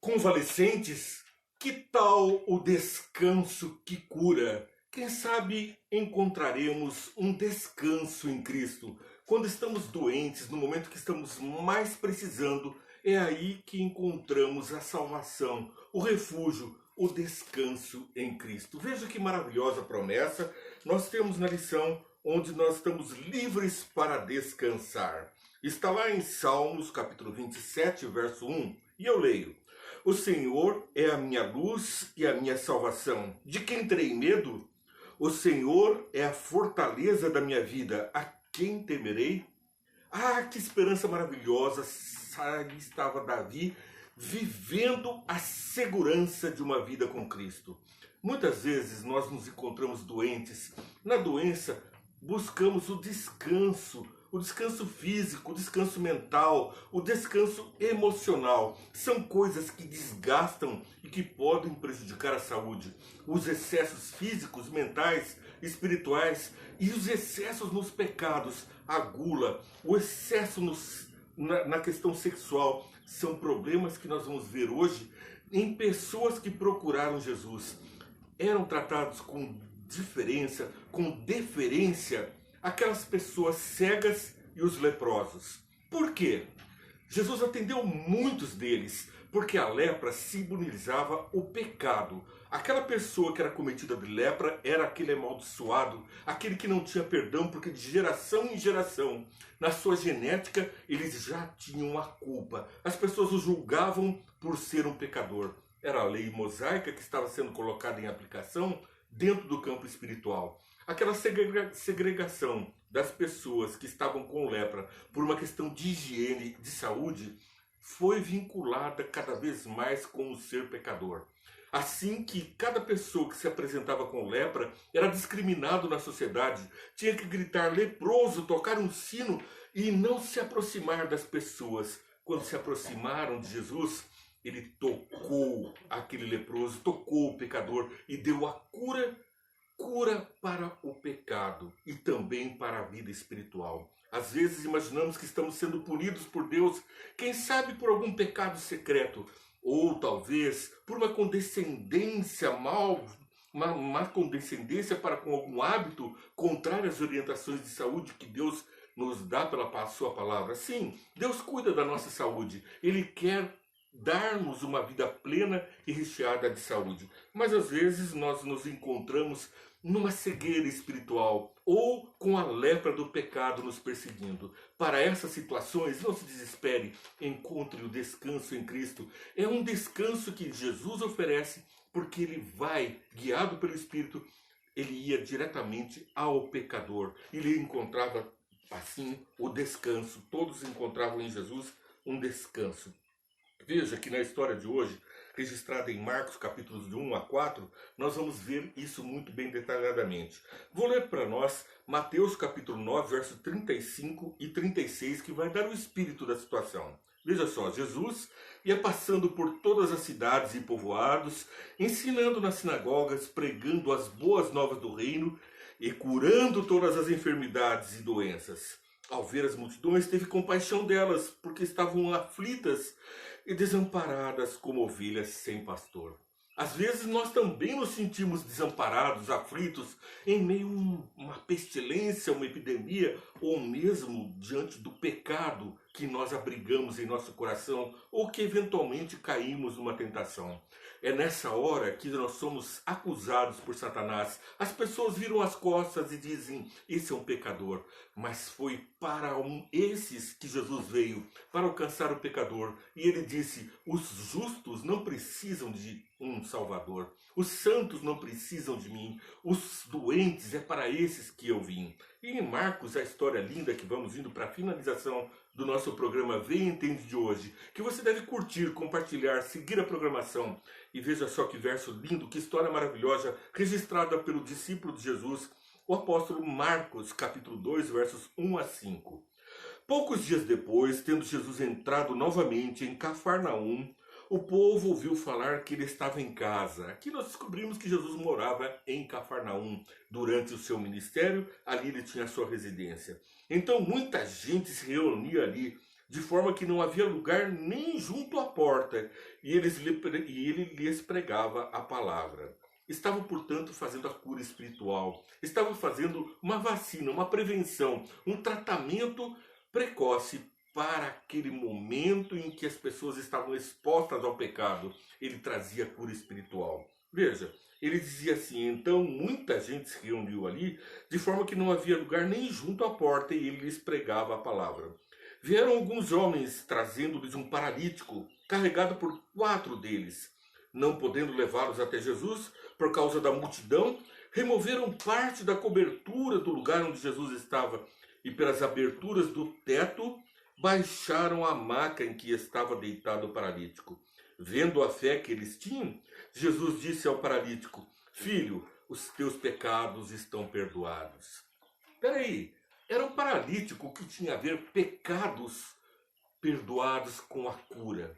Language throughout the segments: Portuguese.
Convalescentes, que tal o descanso que cura? Quem sabe encontraremos um descanso em Cristo. Quando estamos doentes, no momento que estamos mais precisando, é aí que encontramos a salvação, o refúgio, o descanso em Cristo. Veja que maravilhosa promessa nós temos na lição onde nós estamos livres para descansar. Está lá em Salmos, capítulo 27, verso 1, e eu leio: O Senhor é a minha luz e a minha salvação. De quem terei medo? O Senhor é a fortaleza da minha vida. A quem temerei? Ah, que esperança maravilhosa! Ali estava Davi vivendo a segurança de uma vida com Cristo. Muitas vezes nós nos encontramos doentes. Na doença, buscamos o descanso físico, o descanso mental, o descanso emocional. São coisas que desgastam e que podem prejudicar a saúde. Os excessos físicos, mentais, espirituais e os excessos nos pecados, a gula, o excesso na questão sexual, são problemas que nós vamos ver hoje em pessoas que procuraram Jesus. Eram tratados com diferença, com deferência, aquelas pessoas cegas e os leprosos. Por quê? Jesus atendeu muitos deles, porque a lepra simbolizava o pecado. Aquela pessoa que era cometida de lepra era aquele amaldiçoado, aquele que não tinha perdão, porque de geração em geração, na sua genética, eles já tinham a culpa. As pessoas o julgavam por ser um pecador. Era a lei mosaica que estava sendo colocada em aplicação dentro do campo espiritual. Aquela segregação das pessoas que estavam com lepra por uma questão de higiene, de saúde, foi vinculada cada vez mais com o ser pecador. Assim que cada pessoa que se apresentava com lepra era discriminado na sociedade, tinha que gritar leproso, tocar um sino e não se aproximar das pessoas. Quando se aproximaram de Jesus, ele tocou aquele leproso, tocou o pecador e deu a cura para o pecado e também para a vida espiritual. Às vezes imaginamos que estamos sendo punidos por Deus, quem sabe por algum pecado secreto, ou talvez por uma condescendência uma má condescendência para com algum hábito contrário às orientações de saúde que Deus nos dá pela sua palavra. Sim, Deus cuida da nossa saúde, Ele quer dar-nos uma vida plena e recheada de saúde. Mas às vezes nós nos encontramos numa cegueira espiritual ou com a lepra do pecado nos perseguindo. Para essas situações, não se desespere, encontre o descanso em Cristo. É um descanso que Jesus oferece porque Ele vai, guiado pelo Espírito, Ele ia diretamente ao pecador. Ele encontrava assim o descanso. Todos encontravam em Jesus um descanso. Veja que na história de hoje, registrada em Marcos, capítulos de 1 a 4, nós vamos ver isso muito bem detalhadamente. Vou ler para nós Mateus, capítulo 9, versos 35 e 36, que vai dar o espírito da situação. Veja só, Jesus ia passando por todas as cidades e povoados, ensinando nas sinagogas, pregando as boas novas do reino e curando todas as enfermidades e doenças. Ao ver as multidões, teve compaixão delas, porque estavam aflitas e desamparadas como ovelhas sem pastor. Às vezes nós também nos sentimos desamparados, aflitos, em meio a uma pestilência, uma epidemia, ou mesmo diante do pecado que nós abrigamos em nosso coração, ou que eventualmente caímos numa tentação. É nessa hora que nós somos acusados por Satanás. As pessoas viram as costas e dizem: esse é um pecador. Mas foi para esses que Jesus veio, para alcançar o pecador. E ele disse: os justos não precisam de um Salvador. Os santos não precisam de mim. Os doentes, é para esses que eu vim. E em Marcos, a história linda que vamos indo para a finalização do nosso programa Vem e Entende de hoje, que você deve curtir, compartilhar, seguir a programação. E veja só que verso lindo, que história maravilhosa, registrada pelo discípulo de Jesus, o apóstolo Marcos, capítulo 2, versos 1 a 5. Poucos dias depois, tendo Jesus entrado novamente em Cafarnaum, o povo ouviu falar que ele estava em casa. Aqui nós descobrimos que Jesus morava em Cafarnaum. Durante o seu ministério, ali ele tinha a sua residência. Então muita gente se reunia ali de forma que não havia lugar nem junto à porta, e ele lhes pregava a palavra. Estava, portanto, fazendo a cura espiritual, estava fazendo uma vacina, uma prevenção, um tratamento precoce para aquele momento em que as pessoas estavam expostas ao pecado. Ele trazia cura espiritual. Veja, ele dizia assim: então muita gente se reuniu ali, de forma que não havia lugar nem junto à porta, e ele lhes pregava a palavra. Vieram alguns homens trazendo-lhes um paralítico, carregado por 4 deles. Não podendo levá-los até Jesus, por causa da multidão, removeram parte da cobertura do lugar onde Jesus estava, e pelas aberturas do teto baixaram a maca em que estava deitado o paralítico. Vendo a fé que eles tinham, Jesus disse ao paralítico: filho, os teus pecados estão perdoados. Espera aí, era um paralítico que tinha a ver pecados perdoados com a cura.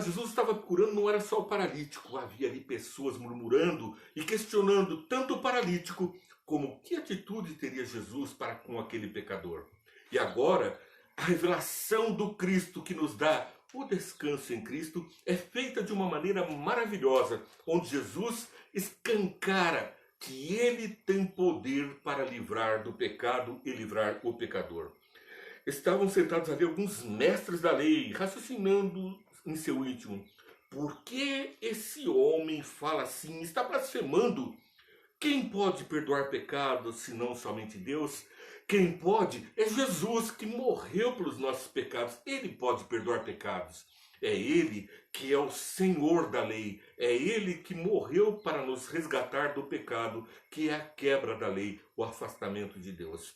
Jesus estava curando, não era só o paralítico. Havia ali pessoas murmurando e questionando tanto o paralítico como que atitude teria Jesus para com aquele pecador. E agora, a revelação do Cristo que nos dá o descanso em Cristo é feita de uma maneira maravilhosa, onde Jesus escancara que ele tem poder para livrar do pecado e livrar o pecador. Estavam sentados ali alguns mestres da lei, raciocinando em seu íntimo: por que esse homem fala assim? Está blasfemando. Quem pode perdoar pecados senão somente Deus? Quem pode é Jesus, que morreu pelos nossos pecados. Ele pode perdoar pecados. É Ele que é o Senhor da lei. É Ele que morreu para nos resgatar do pecado, que é a quebra da lei, o afastamento de Deus.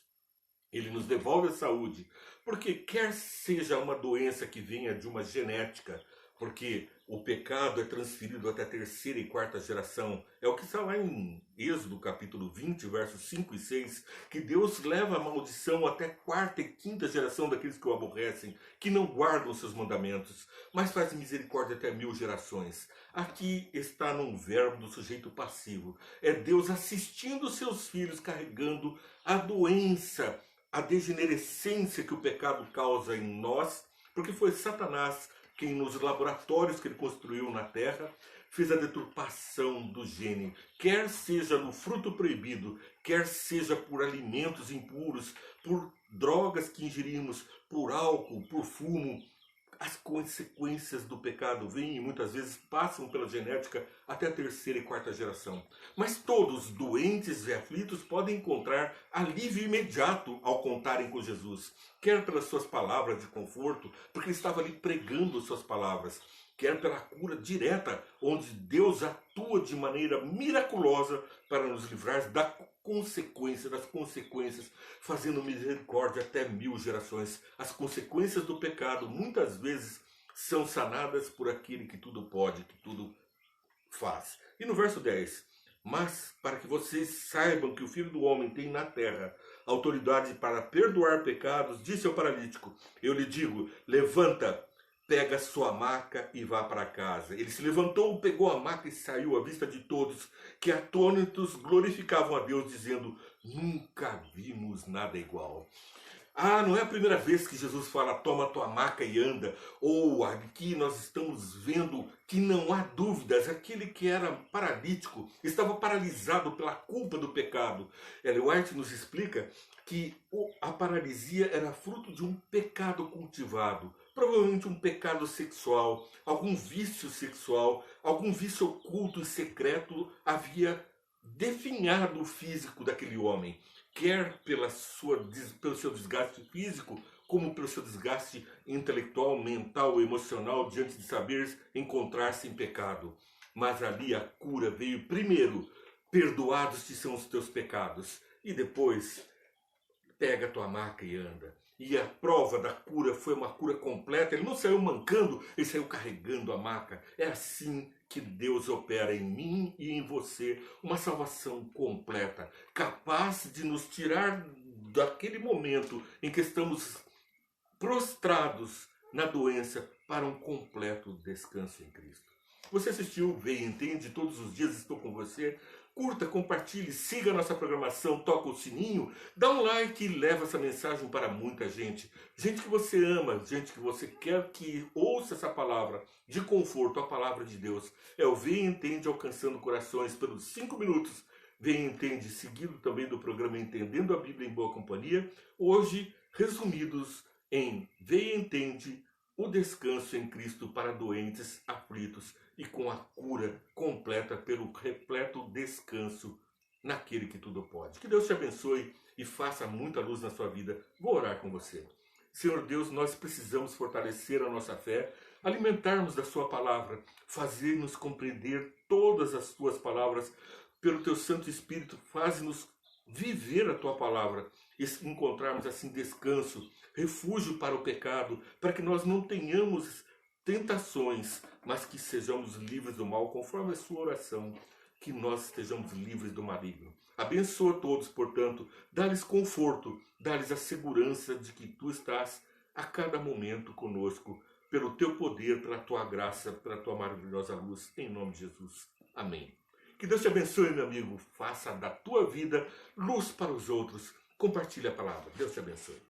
Ele nos devolve a saúde, porque quer seja uma doença que venha de uma genética, porque o pecado é transferido até a 3ª e 4ª geração. É o que está lá em Êxodo capítulo 20, versos 5 e 6, que Deus leva a maldição até a 4ª e 5ª geração daqueles que o aborrecem, que não guardam os seus mandamentos, mas faz misericórdia até 1000 gerações. Aqui está num verbo do sujeito passivo. É Deus assistindo seus filhos carregando a doença, a degenerescência que o pecado causa em nós, porque foi Satanás quem, nos laboratórios que ele construiu na terra, fez a deturpação do gene, quer seja no fruto proibido, quer seja por alimentos impuros, por drogas que ingerimos, por álcool, por fumo. As consequências do pecado vêm e muitas vezes passam pela genética até a 3ª e 4ª geração. Mas todos, doentes e aflitos, podem encontrar alívio imediato ao contarem com Jesus. Quer pelas suas palavras de conforto, porque ele estava ali pregando suas palavras, quer pela cura direta, onde Deus atua de maneira miraculosa para nos livrar das consequências, fazendo misericórdia até 1000 gerações. As consequências do pecado muitas vezes são sanadas por aquele que tudo pode, que tudo faz. E no verso 10, mas para que vocês saibam que o Filho do Homem tem na terra autoridade para perdoar pecados, disse ao paralítico: eu lhe digo, levanta, pega sua maca e vá para casa. Ele se levantou, pegou a maca e saiu à vista de todos, que atônitos glorificavam a Deus, dizendo: nunca vimos nada igual. Não é a primeira vez que Jesus fala: toma tua maca e anda. Ou aqui nós estamos vendo que não há dúvidas, aquele que era paralítico estava paralisado pela culpa do pecado. Ellen White nos explica que a paralisia era fruto de um pecado cultivado, provavelmente um pecado sexual, algum vício oculto e secreto havia definhado o físico daquele homem, quer pelo seu desgaste físico, como pelo seu desgaste intelectual, mental, emocional, diante de saber encontrar-se em pecado. Mas ali a cura veio primeiro: perdoados te são os teus pecados, e depois pega a tua maca e anda. E a prova da cura foi uma cura completa. Ele não saiu mancando, ele saiu carregando a maca. É assim que Deus opera em mim e em você, uma salvação completa, capaz de nos tirar daquele momento em que estamos prostrados na doença para um completo descanso em Cristo. Você assistiu, vê e entende, todos os dias estou com você. Curta, compartilhe, siga a nossa programação, toca o sininho, dá um like e leva essa mensagem para muita gente. Gente que você ama, gente que você quer que ouça essa palavra de conforto, a palavra de Deus. É o Vê e Entende alcançando corações pelos 5 minutos. Vê e Entende, seguido também do programa Entendendo a Bíblia em Boa Companhia. Hoje, resumidos em Vê e Entende, o descanso em Cristo para doentes, aflitos e com a cura completa pelo repleto descanso naquele que tudo pode. Que Deus te abençoe e faça muita luz na sua vida. Vou orar com você. Senhor Deus, nós precisamos fortalecer a nossa fé, alimentarmos da sua palavra, fazer-nos compreender todas as tuas palavras pelo teu Santo Espírito, faz-nos viver a tua palavra e encontrarmos assim descanso, refúgio para o pecado, para que nós não tenhamos tentações, mas que sejamos livres do mal, conforme a sua oração, que nós estejamos livres do maligno. Abençoa todos, portanto, dá-lhes conforto, dá-lhes a segurança de que tu estás a cada momento conosco, pelo teu poder, pela tua graça, pela tua maravilhosa luz, em nome de Jesus. Amém. Que Deus te abençoe, meu amigo. Faça da tua vida luz para os outros. Compartilhe a palavra. Deus te abençoe.